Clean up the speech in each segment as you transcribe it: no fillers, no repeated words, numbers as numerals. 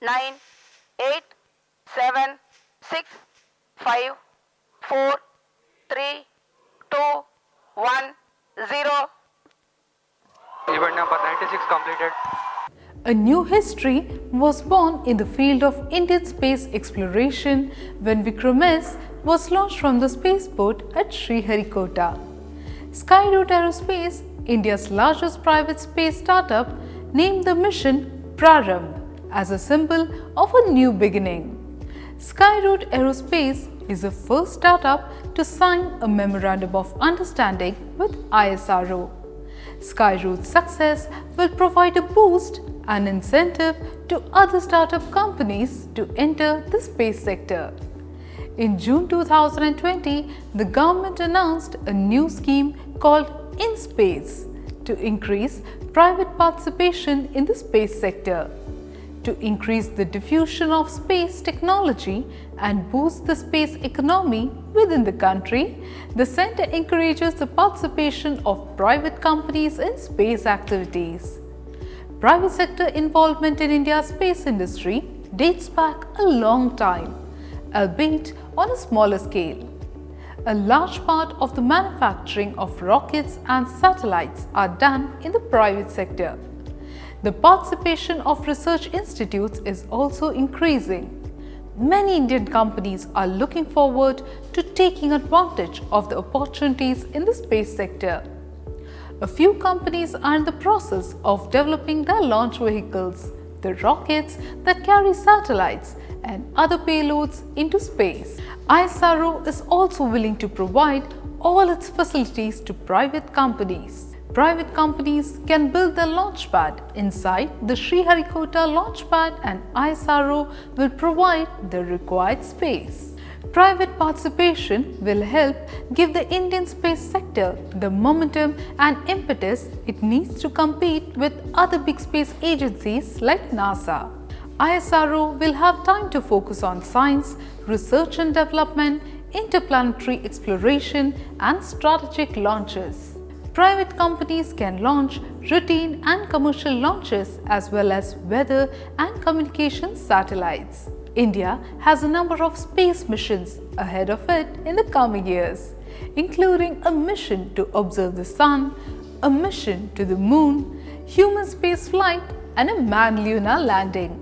9, 8, 7, 6, 5, 4, 3, 2, 1, 0. Event number 96 completed. A new history was born in the field of Indian space exploration when Vikram-S was launched from the spaceport at Sriharikota. Skyroot Aerospace, India's largest private space startup, named the mission Prarambh as a symbol of a new beginning. Skyroot Aerospace is the first startup to sign a Memorandum of Understanding with ISRO. Skyroot's success will provide a boost and incentive to other startup companies to enter the space sector. In June 2020, the government announced a new scheme called In Space to increase private participation in the space sector. To increase the diffusion of space technology and boost the space economy within the country, the Centre encourages the participation of private companies in space activities. Private sector involvement in India's space industry dates back a long time, albeit on a smaller scale. A large part of the manufacturing of rockets and satellites are done in the private sector. The participation of research institutes is also increasing. Many Indian companies are looking forward to taking advantage of the opportunities in the space sector. A few companies are in the process of developing their launch vehicles, the rockets that carry satellites and other payloads into space. ISRO is also willing to provide all its facilities to private companies. Private companies can build their launch pad inside the Sriharikota launch pad and ISRO will provide the required space. Private participation will help give the Indian space sector the momentum and impetus it needs to compete with other big space agencies like NASA. ISRO will have time to focus on science, research and development, interplanetary exploration and strategic launches. Private companies can launch routine and commercial launches as well as weather and communications satellites. India has a number of space missions ahead of it in the coming years, including a mission to observe the sun, a mission to the moon, human space flight and a manned lunar landing.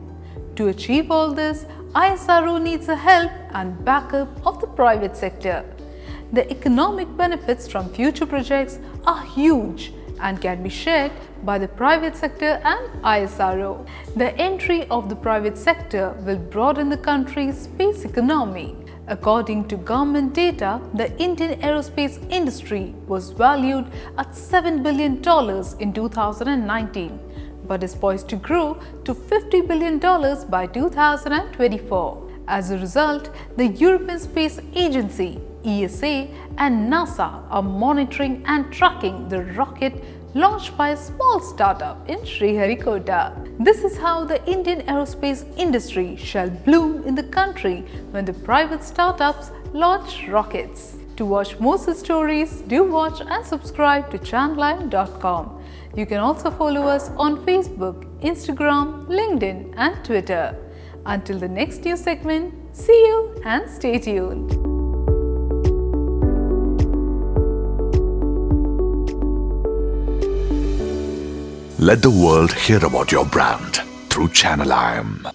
To achieve all this, ISRO needs the help and backup of the private sector. The economic benefits from future projects are huge and can be shared by the private sector and ISRO. The entry of the private sector will broaden the country's space economy. According to government data, the Indian aerospace industry was valued at $7 billion in 2019, but is poised to grow to $50 billion by 2024. As a result, the European Space Agency ESA and NASA are monitoring and tracking the rocket launched by a small startup in Sriharikota. This is how the Indian aerospace industry shall bloom in the country when the private startups launch rockets. To watch more such stories, do watch and subscribe to channelime.com. You can also follow us on Facebook, Instagram, LinkedIn and Twitter. Until the next news segment, see you and stay tuned. Let the world hear about your brand through Channel IAM.